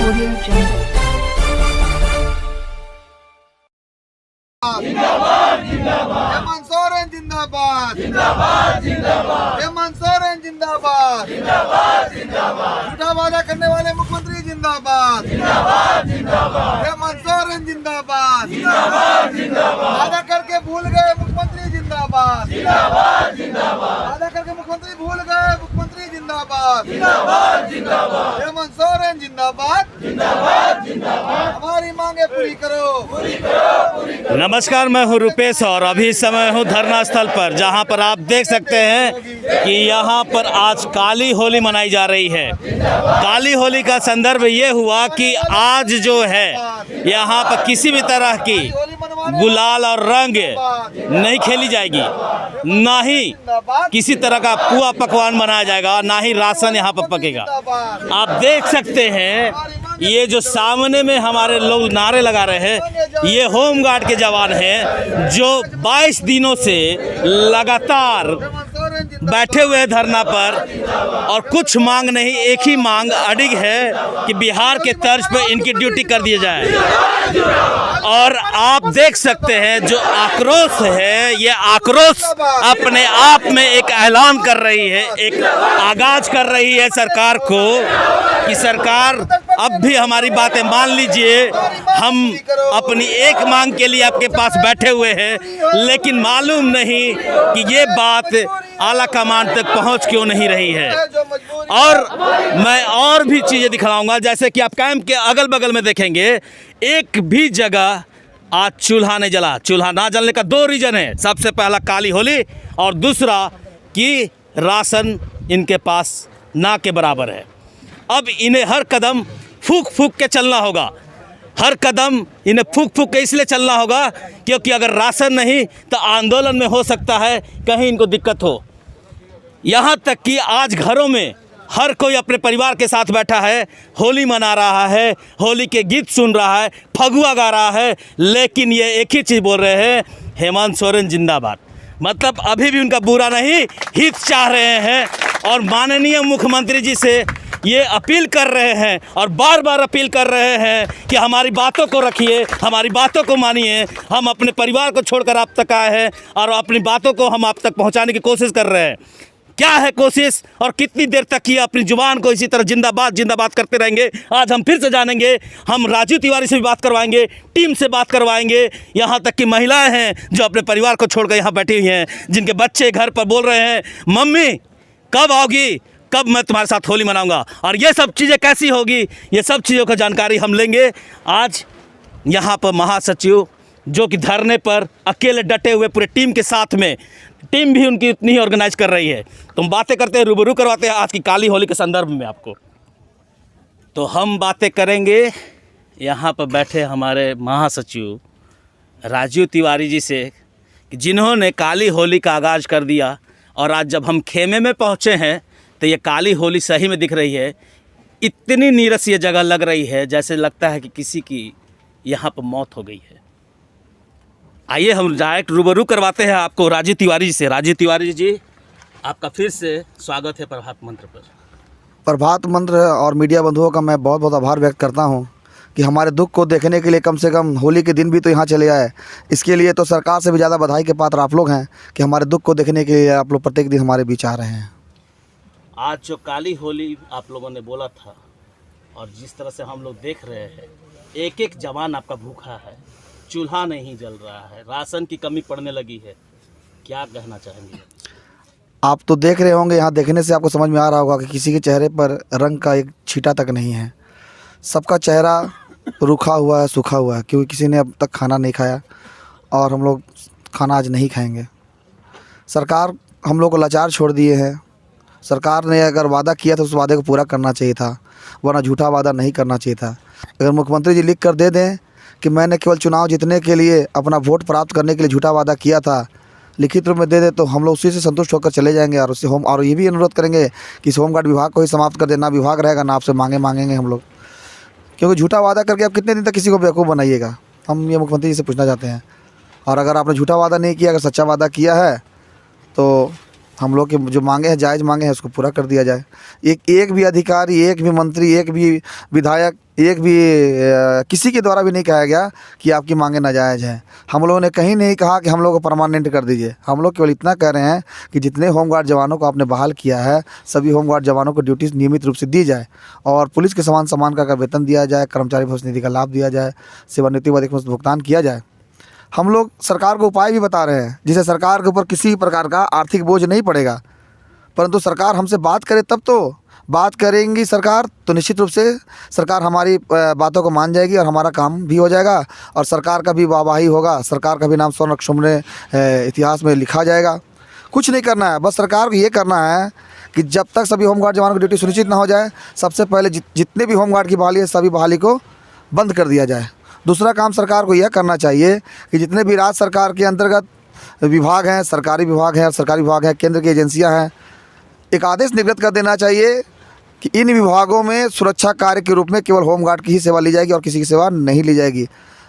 Audio Jungle. जिंदाबाद जिंदाबाद हेमंत सोरेन जिंदाबाद जिंदाबाद जिंदाबाद हेमंत सोरेन जिंदाबाद जिंदाबाद जिंदाबाद झूठा वादा करने वाले मुख्यमंत्री जिंदाबाद जिंदाबाद जिंदाबाद हेमंत सोरेन जिंदाबाद जिंदाबाद जिंदाबाद वादा करके भूल गए मुख्यमंत्री जिंदाबाद जिंदाबाद जिंदाबाद वादा करके मुख्यमंत्री भूल गए मुख्यमंत्री जिंदाबाद जिंदाबाद जिंदाबाद हेमंत सोरेन जिंदाबाद जिंदाबाद जिंदाबाद हमारी मांगे पूरी करो पूरी करो पूरी करो। नमस्कार, मैं हूं रुपेश और अभी समय हूं धरना स्थल पर, जहां पर आप देख सकते हैं कि यहां पर आज काली होली मनाई जा रही है। काली होली का संदर्भ ये हुआ कि आज जो है यहां पर किसी भी तरह की गुलाल और रंग नहीं खेली जाएगी, ना ही किसी तरह का पुआ पकवान बनाया जाएगा, ना ही राशन यहां पर पकेगा। आप देख सकते हैं ये जो सामने में हमारे लोग नारे लगा रहे हैं, ये होमगार्ड के जवान हैं जो 22 दिनों से लगातार बैठे हुए हैं धरना पर, और कुछ मांग नहीं, एक ही मांग अडिग है कि बिहार के तर्ज पर इनकी ड्यूटी कर दी जाए। और आप देख सकते हैं जो आक्रोश है, ये आक्रोश अपने आप में एक ऐलान कर रही है, एक आगाज कर रही है सरकार को कि सरकार अब भी हमारी बातें मान लीजिए। हम अपनी एक मांग के लिए आपके पास बैठे हुए हैं, लेकिन मालूम नहीं कि ये बात आला कमान तक पहुंच क्यों नहीं रही है। और मैं और भी चीज़ें दिखलाऊंगा, जैसे कि आप कैंप के अगल बगल में देखेंगे, एक भी जगह आज चूल्हा नहीं जला। चूल्हा ना जलने का 2 रीज़न है। सबसे पहला काली होली, और दूसरा कि राशन इनके पास ना के बराबर है। अब इन्हें हर कदम फूक फूक के चलना होगा, हर कदम इन्हें फूक फूक के इसलिए चलना होगा क्योंकि अगर राशन नहीं तो आंदोलन में हो सकता है कहीं इनको दिक्कत हो। यहाँ तक कि आज घरों में हर कोई अपने परिवार के साथ बैठा है, होली मना रहा है, होली के गीत सुन रहा है, फगुआ गा रहा है, लेकिन ये एक ही चीज़ बोल रहे हैं, हेमंत सोरेन जिंदाबाद। मतलब अभी भी उनका बुरा नहीं, हित चाह रहे हैं। और माननीय मुख्यमंत्री जी से ये अपील कर रहे हैं और बार बार अपील कर रहे हैं कि हमारी बातों को रखिए, हमारी बातों को मानिए। हम अपने परिवार को छोड़कर आप तक आए हैं और अपनी बातों को हम आप तक पहुंचाने की कोशिश कर रहे हैं। क्या है कोशिश और कितनी देर तक ये अपनी जुबान को इसी तरह जिंदाबाद जिंदाबाद करते रहेंगे, आज हम फिर से जानेंगे। हम राजू तिवारी से भी बात करवाएंगे, टीम से बात करवाएंगे, यहाँ तक कि महिलाएं हैं जो अपने परिवार को छोड़कर यहाँ बैठी हुई हैं, जिनके बच्चे घर पर बोल रहे हैं, मम्मी कब आओगी, कब मैं तुम्हारे साथ होली मनाऊंगा। और ये सब चीज़ें कैसी होगी, ये सब चीज़ों का जानकारी हम लेंगे। आज यहाँ पर महासचिव जो कि धरने पर अकेले डटे हुए पूरे टीम के साथ में, टीम भी उनकी उतनी ही ऑर्गेनाइज कर रही है। तो हम बातें करते हैं, रूबरू करवाते हैं आज की काली होली के संदर्भ में आपको। तो हम बातें करेंगे यहाँ पर बैठे हमारे महासचिव राजू तिवारी जी से, जिन्होंने काली होली का आगाज़ कर दिया। और आज जब हम खेमे में पहुँचे हैं तो ये काली होली सही में दिख रही है। इतनी नीरस ये जगह लग रही है जैसे लगता है कि किसी की यहाँ पर मौत हो गई है। आइए हम डायरेक्ट रूबरू करवाते हैं आपको राजू तिवारी जी से। राजू तिवारी जी, आपका फिर से स्वागत है प्रभात मंत्र पर। प्रभात मंत्र और मीडिया बंधुओं का मैं बहुत बहुत आभार व्यक्त करता हूं कि हमारे दुख को देखने के लिए कम से कम होली के दिन भी तो यहाँ चले आए। इसके लिए तो सरकार से भी ज़्यादा बधाई के पात्र आप लोग हैं कि हमारे दुख को देखने के लिए आप लोग प्रत्येक दिन हमारे बीच आ रहे हैं। आज जो काली होली आप लोगों ने बोला था और जिस तरह से हम लोग देख रहे हैं, एक एक जवान आपका भूखा है, चूल्हा नहीं जल रहा है, राशन की कमी पड़ने लगी है, क्या कहना चाहेंगे? आप तो देख रहे होंगे, यहाँ देखने से आपको समझ में आ रहा होगा कि किसी के चेहरे पर रंग का एक छींटा तक नहीं है। सबका चेहरा रूखा हुआ है, सूखा हुआ है, क्योंकि किसी ने अब तक खाना नहीं खाया और हम लोग खाना आज नहीं खाएंगे। सरकार हम लोग को लाचार छोड़ दिए हैं। सरकार ने अगर वादा किया तो उस वादे को पूरा करना चाहिए था, वरना झूठा वादा नहीं करना चाहिए था। अगर मुख्यमंत्री जी लिख कर दे दें कि मैंने केवल चुनाव जीतने के लिए, अपना वोट प्राप्त करने के लिए झूठा वादा किया था, लिखित रूप में दे दे, तो हम लोग उसी से संतुष्ट होकर चले जाएंगे। और उससे और ये भी अनुरोध करेंगे कि इस होमगार्ड विभाग को ही समाप्त कर देना। विभाग रहेगा ना, आपसे मांगेंगे हम लोग, क्योंकि झूठा वादा करके आप कितने दिन तक किसी को बेवकूफ़ बनाइएगा। हम ये मुख्यमंत्री जी से पूछना चाहते हैं। और अगर आपने झूठा वादा नहीं किया, अगर सच्चा वादा किया है तो हम लोग के जो मांगे हैं, जायज़ मांगे हैं, उसको पूरा कर दिया जाए। एक भी अधिकारी, एक भी मंत्री, एक भी विधायक, एक भी किसी के द्वारा भी नहीं कहा गया कि आपकी मांगे नाजायज़ हैं। हम लोगों ने कहीं नहीं कहा कि हम लोग को परमानेंट कर दीजिए। हम लोग केवल इतना कह रहे हैं कि जितने होमगार्ड जवानों को आपने बहाल किया है, सभी होमगार्ड जवानों को ड्यूटी नियमित रूप से दी जाए और पुलिस के समान का वेतन दिया जाए, कर्मचारी भविष्य निधि का लाभ दिया जाए, सेवानिवृत्ति बाद भुगतान किया जाए। हम लोग सरकार को उपाय भी बता रहे हैं जिससे सरकार के ऊपर किसी प्रकार का आर्थिक बोझ नहीं पड़ेगा। परंतु सरकार हमसे बात करे तब तो, बात करेंगी सरकार तो निश्चित रूप से सरकार हमारी बातों को मान जाएगी और हमारा काम भी हो जाएगा और सरकार का भी वाहवाही होगा, सरकार का भी नाम स्वर्ण अक्षर में इतिहास में लिखा जाएगा। कुछ नहीं करना है, बस सरकार को ये करना है कि जब तक सभी होमगार्ड जवानों की ड्यूटी सुनिश्चित ना हो जाए, सबसे पहले जितने भी होमगार्ड की बहाली है सभी बहाली को बंद कर दिया जाए। दूसरा काम सरकार को यह करना चाहिए कि जितने भी राज्य सरकार के अंतर्गत विभाग हैं, सरकारी विभाग हैं और सरकारी विभाग हैं, केंद्र की एजेंसियां हैं, एक आदेश निर्गत कर देना चाहिए कि इन विभागों में सुरक्षा कार्य के रूप में केवल होमगार्ड की ही सेवा ली जाएगी और किसी की सेवा नहीं ली जाएगी।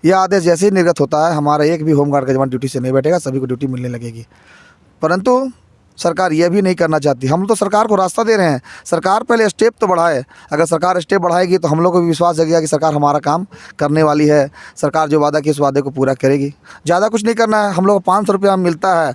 यह आदेश जैसे ही निर्गत होता है, हमारा एक भी होमगार्ड का जवान ड्यूटी से नहीं बैठेगा, सभी को ड्यूटी मिलने लगेगी। परंतु सरकार यह भी नहीं करना चाहती। हम तो सरकार को रास्ता दे रहे हैं, सरकार पहले स्टेप तो बढ़ाए। अगर सरकार स्टेप बढ़ाएगी तो हम लोग को भी विश्वास जगेगा कि सरकार हमारा काम करने वाली है, सरकार जो वादा की उस वादे को पूरा करेगी। ज़्यादा कुछ नहीं करना है। हम लोग को 500 रुपया मिलता है,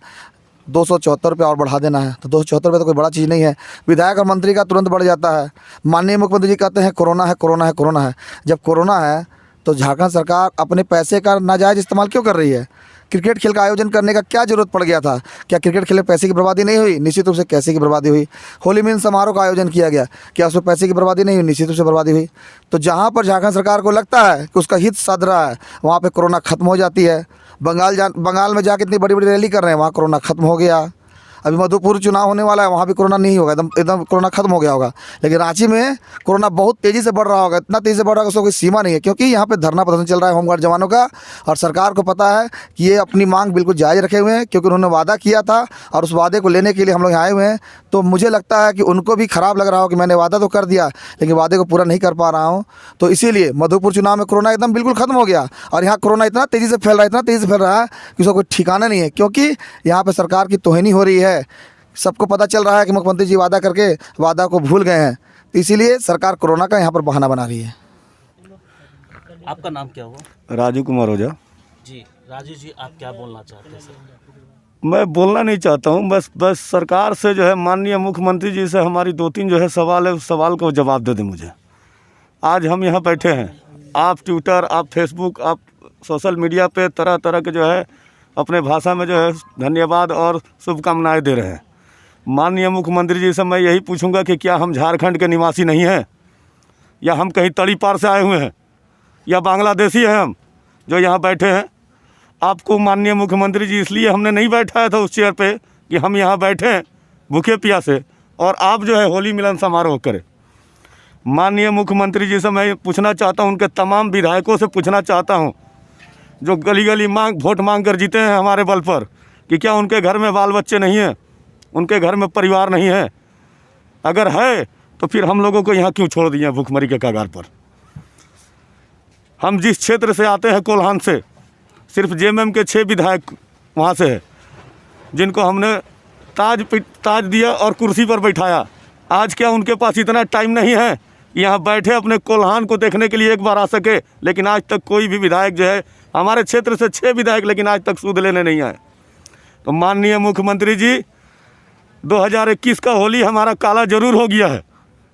274 रुपया और बढ़ा देना है, तो 274 रुपये तो कोई बड़ा चीज़ नहीं है। विधायक और मंत्री का तुरंत बढ़ जाता है। माननीय मुख्यमंत्री जी कहते हैं कोरोना है, कोरोना है, कोरोना है। जब कोरोना है तो झारखंड सरकार अपने पैसे का नाजायज़ इस्तेमाल क्यों कर रही है? क्रिकेट खेल का आयोजन करने का क्या ज़रूरत पड़ गया था? क्या क्रिकेट खेल में पैसे की बर्बादी नहीं हुई? निश्चित रूप से पैसे की बर्बादी हुई। होली मिलन समारोह का आयोजन किया गया, क्या उसमें पैसे की बर्बादी नहीं हुई? निश्चित रूप से बर्बादी हुई। तो जहाँ पर झारखंड सरकार को लगता है कि उसका हित साध रहा है, वहाँ पे कोरोना खत्म हो जाती है। बंगाल में जाके इतनी बड़ी बड़ी रैली कर रहे हैं, वहाँ कोरोना खत्म हो गया। अभी मधुपुर चुनाव होने वाला है, वहाँ भी कोरोना नहीं होगा, एकदम कोरोना खत्म हो गया होगा। लेकिन रांची में कोरोना बहुत तेज़ी से बढ़ रहा होगा, इतना तेज़ी से बढ़ रहा होगा उसको कोई सीमा नहीं है, क्योंकि यहाँ पे धरना प्रदर्शन चल रहा है होमगार्ड जवानों का और सरकार को पता है कि ये अपनी मांग बिल्कुल जायज़ रखे हुए हैं, क्योंकि उन्होंने वादा किया था और उस वादे को लेने के लिए हम लोग यहाँ आए हुए हैं। तो मुझे लगता है कि उनको भी ख़राब लग रहा हो कि मैंने वादा तो कर दिया लेकिन वादे को पूरा नहीं कर पा रहा हूँ। तो इसीलिए मधुपुर चुनाव में कोरोना एकदम बिल्कुल ख़त्म हो गया और यहाँ कोरोना इतना तेज़ी से फैल रहा है, इतना तेज़ी से फैल रहा है कि उसका कोई ठिकाना नहीं है, क्योंकि यहाँ पर सरकार की तोहिनी हो रही है। सबको पता चल रहा है कि मुख्यमंत्री जी वादा करके वादा को भूल गए हैं, तो इसीलिए सरकार कोरोना का यहाँ पर बहाना बना रही है। आपका नाम क्या हुआ? राजू कुमार ओझा जी। राजू जी, आप क्या बोलना चाहते हैं सर? मैं बोलना नहीं चाहता हूँ, बस सरकार से जो है माननीय मुख्यमंत्री जी से हमारी 2-3 जो है सवाल है, उस सवाल को जवाब दे दें मुझे। आज हम यहाँ बैठे हैं, आप ट्विटर, आप फेसबुक, आप सोशल मीडिया पे तरह तरह के जो है अपने भाषा में जो है धन्यवाद और शुभकामनाएं दे रहे हैं। माननीय मुख्यमंत्री जी से मैं यही पूछूंगा कि क्या हम झारखंड के निवासी नहीं हैं, या हम कहीं तड़ी पार से आए हुए हैं, या बांग्लादेशी हैं हम जो यहाँ बैठे हैं? आपको माननीय मुख्यमंत्री जी इसलिए हमने नहीं बैठाया था उस चेयर पे कि हम यहाँ बैठे हैं भूखे प्यासे और आप जो है होली मिलन समारोह करें। माननीय मुख्यमंत्री जी से मैं पूछना चाहता हूँ, उनके तमाम विधायकों से पूछना चाहता हूँ जो गली गली वोट मांग कर जीते हैं हमारे बल पर, कि क्या उनके घर में बाल बच्चे नहीं हैं, उनके घर में परिवार नहीं है? अगर है तो फिर हम लोगों को यहाँ क्यों छोड़ दिए भूखमरी के कगार पर? हम जिस क्षेत्र से आते हैं कोल्हान से, सिर्फ जेएमएम के 6 विधायक वहाँ से है जिनको हमने ताज दिया और कुर्सी पर बैठाया। आज क्या उनके पास इतना टाइम नहीं है कि यहाँ बैठे अपने कोल्हान को देखने के लिए एक बार आ सके? लेकिन आज तक कोई भी विधायक जो है, हमारे क्षेत्र से 6 विधायक लेकिन आज तक सूद लेने नहीं आए। तो माननीय मुख्यमंत्री जी, 2021 का होली हमारा काला जरूर हो गया है,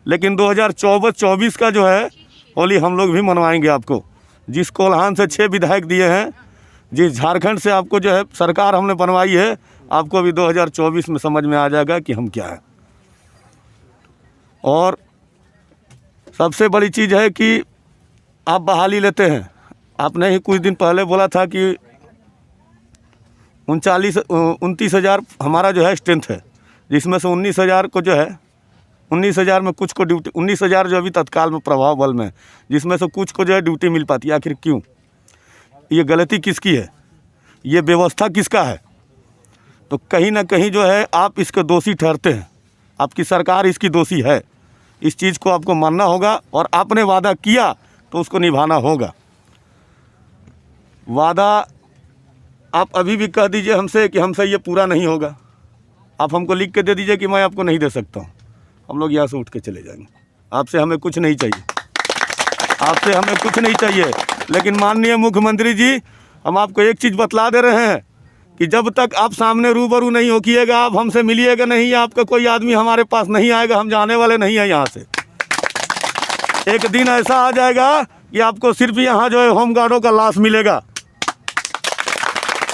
लेकिन 2024 का जो है होली हम लोग भी मनवाएंगे आपको। जिस कोल्हान से 6 विधायक दिए हैं, जिस झारखंड से आपको जो है सरकार हमने बनवाई है, आपको भी 2024 में समझ में आ जाएगा कि हम क्या है। और सबसे बड़ी चीज़ है कि आप बहाली लेते हैं। आपने ही कुछ दिन पहले बोला था कि 29,000 हमारा जो है स्ट्रेंथ है, जिसमें से 19,000 को जो है 19,000 में कुछ को ड्यूटी, 19,000 जो अभी तत्काल में प्रभाव बल में, जिसमें से कुछ को जो है ड्यूटी मिल पाती है। आखिर क्यों? ये गलती किसकी है? ये व्यवस्था किसका है? तो कहीं ना कहीं जो है आप इसके दोषी ठहरते हैं, आपकी सरकार इसकी दोषी है। इस चीज़ को आपको मानना होगा और आपने वादा किया तो उसको निभाना होगा। वादा आप अभी भी कह दीजिए हमसे कि हमसे ये पूरा नहीं होगा, आप हमको लिख के दे दीजिए कि मैं आपको नहीं दे सकता हूँ, हम लोग यहाँ से उठ के चले जाएंगे। आपसे हमें कुछ नहीं चाहिए, आपसे हमें कुछ नहीं चाहिए। लेकिन माननीय मुख्यमंत्री जी, हम आपको एक चीज़ बतला दे रहे हैं कि जब तक आप सामने रूबरू नहीं होकिएगा, आप हमसे मिलिएगा नहीं, आपका कोई आदमी हमारे पास नहीं आएगा, हम जाने वाले नहीं हैं यहाँ से। एक दिन ऐसा आ जाएगा कि आपको सिर्फ यहाँ जो है होमगार्डों का लाश मिलेगा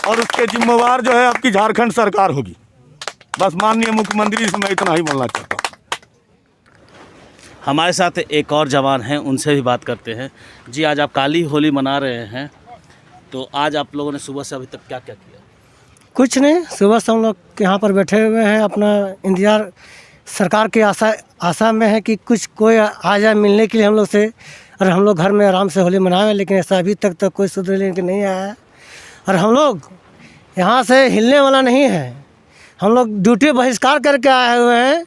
और उसके जिम्मेवार जो है आपकी झारखंड सरकार होगी। बस माननीय मुख्यमंत्री जी से मैं इतना ही बोलना चाहता हूँ। हमारे साथ एक और जवान हैं, उनसे भी बात करते हैं। जी, आज आप काली होली मना रहे हैं, तो आज आप लोगों ने सुबह से अभी तक क्या क्या किया? कुछ नहीं, सुबह से हम लोग यहाँ पर बैठे हुए हैं, अपना इंतज़ार सरकार की आशा में है कि कुछ कोई आ जाए मिलने के लिए हम लोग से, और हम लोग घर में आराम से होली मनाएं। लेकिन ऐसा अभी तक तो कोई सुधर लेके नहीं आया है, और हम लोग यहाँ से हिलने वाला नहीं है। हम लोग ड्यूटी बहिष्कार करके आए हुए हैं।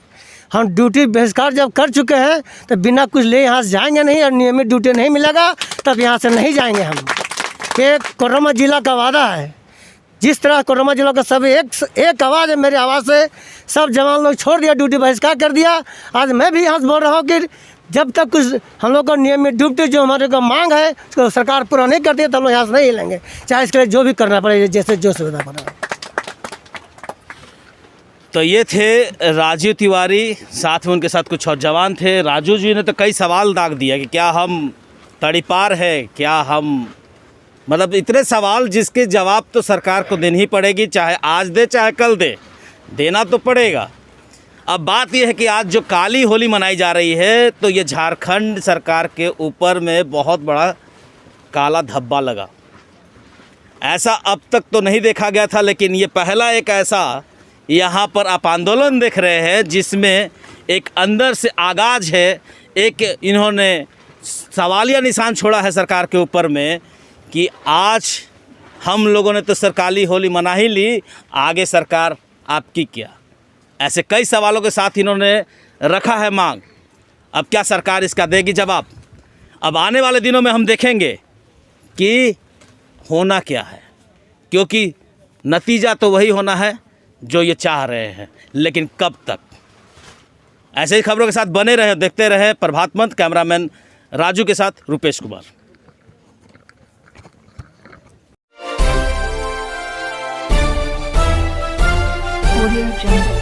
हम ड्यूटी बहिष्कार जब कर चुके हैं तो बिना कुछ ले यहाँ से जाएंगे नहीं, और नियमित ड्यूटी नहीं मिलेगा तब यहाँ से नहीं जाएंगे हम। ये कोडरमा जिला का वादा है। जिस तरह कोडरमा जिला का सब एक आवाज़ है, मेरी आवाज़ से सब जवान लोग छोड़ दिया, ड्यूटी बहिष्कार कर दिया। आज मैं भी यहाँ से बोल रहा हूँ कि जब तक कुछ हम लोग को नियमित ड्यूटी जो हमारे को मांग है उसको सरकार पूरा नहीं करती है तो हम लोग यहाँ से नहीं हिलेंगे, चाहे इसके लिए जो भी करना पड़े, जैसे जो सुविधा पड़ा। तो ये थे राजू तिवारी, साथ में उनके साथ कुछ और जवान थे। राजू जी ने तो कई सवाल दाग दिया कि क्या हम तड़ीपार है, क्या हम, मतलब इतने सवाल जिसके जवाब तो सरकार को देनी ही पड़ेगी, चाहे आज दे चाहे कल दे, देना तो पड़ेगा। अब बात यह है कि आज जो काली होली मनाई जा रही है तो ये झारखंड सरकार के ऊपर में बहुत बड़ा काला धब्बा लगा। ऐसा अब तक तो नहीं देखा गया था, लेकिन ये पहला एक ऐसा यहाँ पर आप आंदोलन देख रहे हैं जिसमें एक अंदर से आगाज है, एक इन्होंने सवालिया निशान छोड़ा है सरकार के ऊपर में कि आज हम लोगों ने तो सरकारी होली मना ही ली, आगे सरकार आपकी क्या। ऐसे कई सवालों के साथ इन्होंने रखा है मांग। अब क्या सरकार इसका देगी जवाब? अब आने वाले दिनों में हम देखेंगे कि होना क्या है, क्योंकि नतीजा तो वही होना है जो ये चाह रहे हैं, लेकिन कब तक। ऐसे ही खबरों के साथ बने रहे, देखते रहे प्रभात मंथ। कैमरामैन राजू के साथ रुपेश कुमार। Audio Jungle.